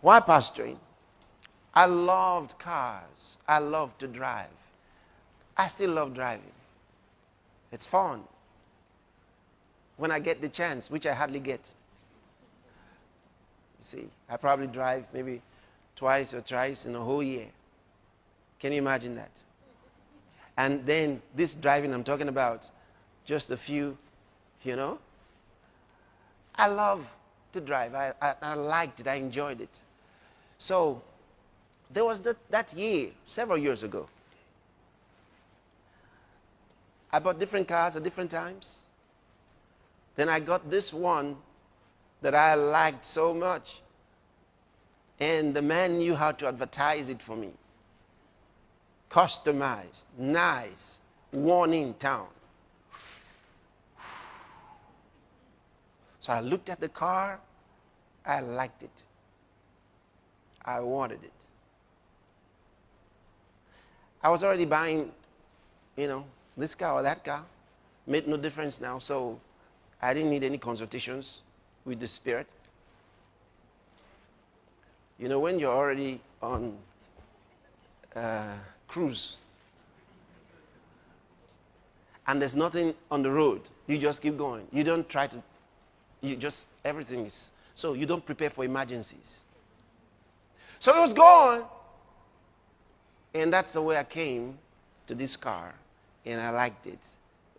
while pastoring, I loved cars. I loved to drive. I still love driving. It's fun. When I get the chance, which I hardly get. You see, I probably drive maybe twice or thrice in a whole year. Can you imagine that? And then this driving I'm talking about, just a few, you know. I love to drive. I liked it. I enjoyed it. So there was that year, several years ago. I bought different cars at different times. Then I got this one that I liked so much. And the man knew how to advertise it for me. Customized, nice, one in town. So I looked at the car. I liked it. I wanted it. I was already buying, this car or that car. Made no difference now. So I didn't need any consultations with the Spirit. When you're already on cruise and there's nothing on the road, you just keep going. You don't try to, everything is, so you don't prepare for emergencies. So it was gone. And that's the way I came to this car. And I liked it.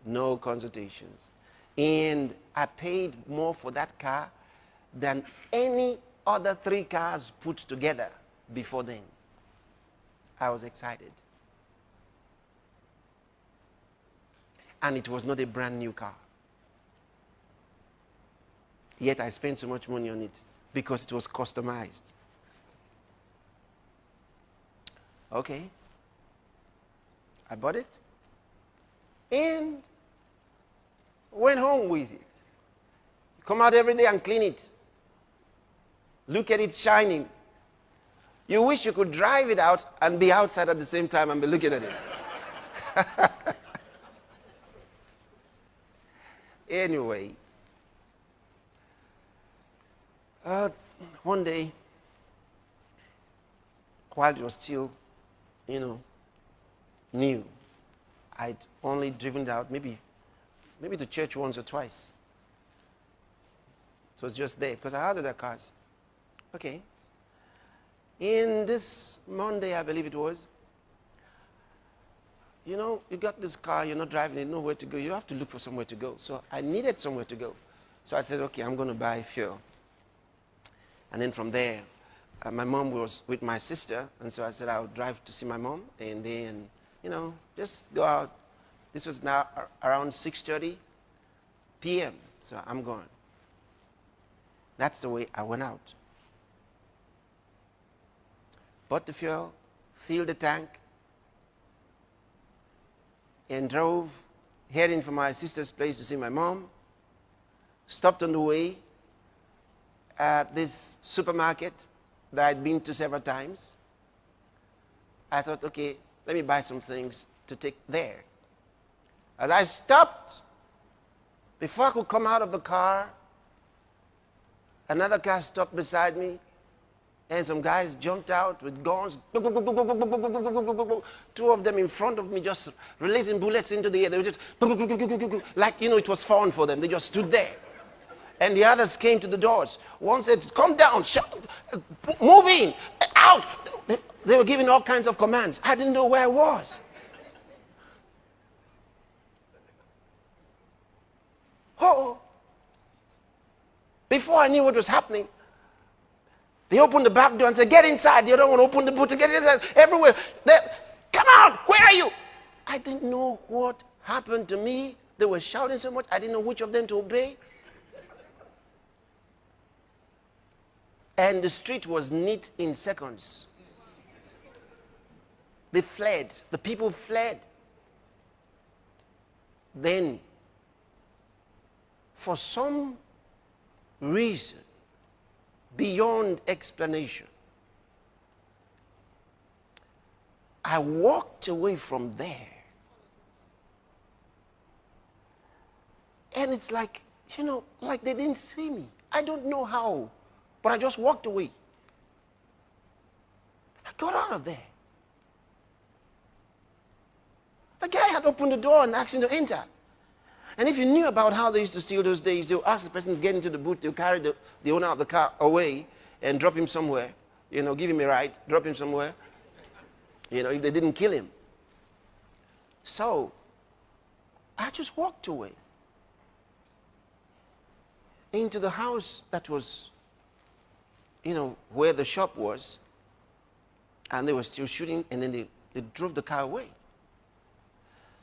No consultations. And I paid more for that car than any other 3 cars put together before then. I was excited. And it was not a brand new car. Yet I spent so much money on it because it was customized. Okay. I bought it and went home with it. Come out every day and clean it. Look at it shining. You wish you could drive it out and be outside at the same time and be looking at it. Anyway, one day, while it was still, new, I'd only driven out maybe to church once or twice. So it's just there because I had other cars. Okay. In this Monday, I believe it was, you got this car, you're not driving it, nowhere to go. You have to look for somewhere to go. So I needed somewhere to go. So I said, okay, I'm going to buy fuel. And then from there, my mom was with my sister. And so I said, I'll drive to see my mom. And then, just go out. This was now around 6:30 p.m. So I'm going. That's the way I went out. Bought the fuel, filled the tank, and drove, heading for my sister's place to see my mom. Stopped on the way at this supermarket that I'd been to several times. I thought, okay, let me buy some things to take there. As I stopped, before I could come out of the car, another car stopped beside me, and some guys jumped out with guns. 2 of them in front of me just releasing bullets into the air. They were just like, it was fun for them. They just stood there. And the others came to the doors. One said, come down, move in, out. They were giving all kinds of commands. I didn't know where I was. Oh. Before I knew what was happening, they opened the back door and said, get inside. You don't want to open the boot to get inside. Everywhere. Come out. Where are you? I didn't know what happened to me. They were shouting so much. I didn't know which of them to obey. And the street was neat in seconds. They fled. The people fled. Then, for some reason, beyond explanation, I walked away from there. And it's like, like they didn't see me. I don't know how, but I just walked away. got out of there. The guy had opened the door and asked him to enter. And if you knew about how they used to steal those days, they'll ask the person to get into the boot, they'll carry the owner of the car away and drop him somewhere. You know, give him a ride, drop him somewhere. You know, if they didn't kill him. So, I just walked away into the house that was, you know, where the shop was. And they were still shooting, and then they drove the car away.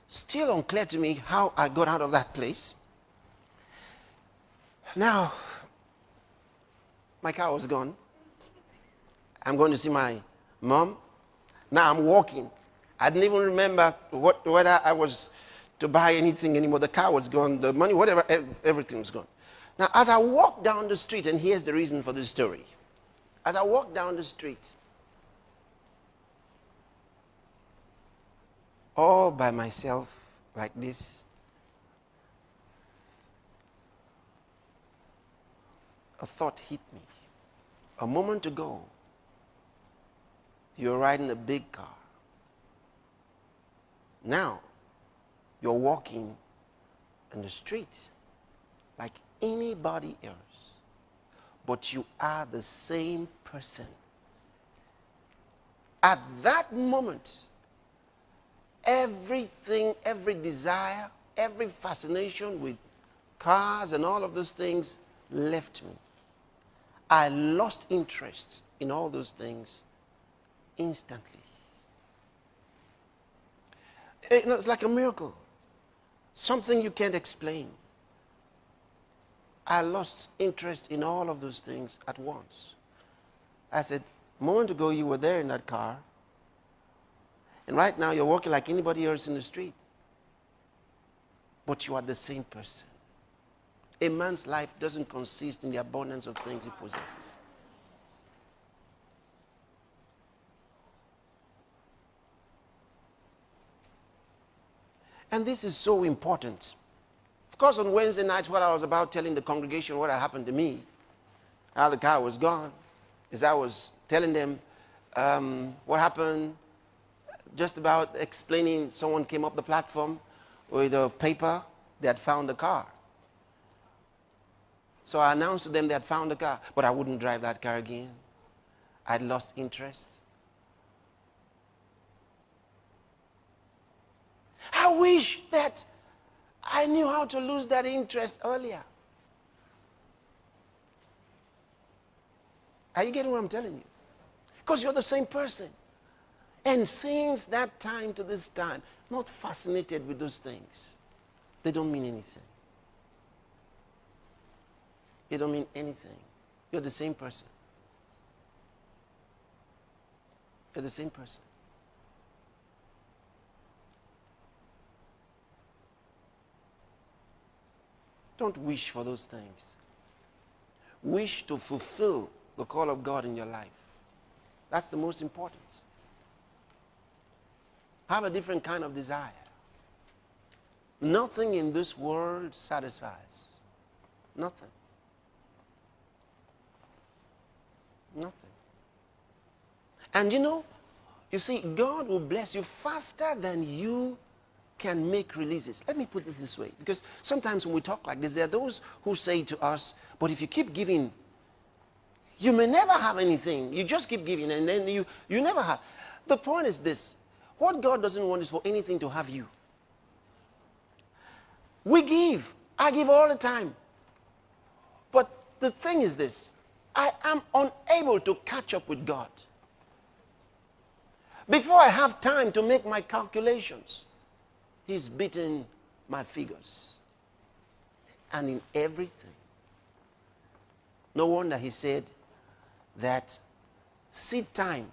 Still unclear to me how I got out of that place. Now, my car was gone. I'm going to see my mom. Now I'm walking. I didn't even remember whether I was to buy anything anymore. The car was gone, the money, whatever, everything was gone. Now, as I walk down the street, and here's the reason for this story. As I walk down the street, all by myself, like this, a thought hit me. A moment ago, you're riding a big car. Now, you're walking in the streets like anybody else. But you are the same person. At that moment, everything, every desire, every fascination with cars and all of those things left me. I lost interest in all those things instantly. It's like a miracle. Something you can't explain. I lost interest in all of those things at once. I said, a moment ago you were there in that car, and right now you're walking like anybody else in the street. But you are the same person. A man's life doesn't consist in the abundance of things he possesses. And this is so important. Of course, on Wednesday nights, what I was about telling the congregation what had happened to me, how the car was gone, is I was telling them what happened, just about explaining. Someone came up the platform with a paper. They had found the car. So I announced to them they had found the car, but I wouldn't drive that car again. I'd lost interest. I wish that I knew how to lose that interest earlier. Are you getting what I'm telling you? Because you're the same person. And since that time to this time, not fascinated with those things. They don't mean anything. They don't mean anything. You're the same person. You're the same person. Don't wish for those things. Wish to fulfill the call of God in your life. That's the most important. Have a different kind of desire. Nothing in this world satisfies. Nothing. Nothing. And you see, God will bless you faster than you can make releases. Let me put it this way, because sometimes when we talk like this, there are those who say to us, but if you keep giving, you may never have anything. You just keep giving, and then you never have. The point is this: what God doesn't want is for anything to have you. We give. I give all the time. But the thing is this: I am unable to catch up with God. Before I have time to make my calculations, He's beaten my figures. And in everything. No wonder He said that seed time,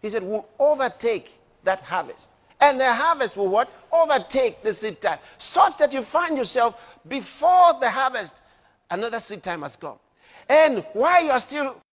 He said, will overtake that harvest. And the harvest will what? Overtake the seed time. Such that you find yourself before the harvest, another seed time has come. And while you are still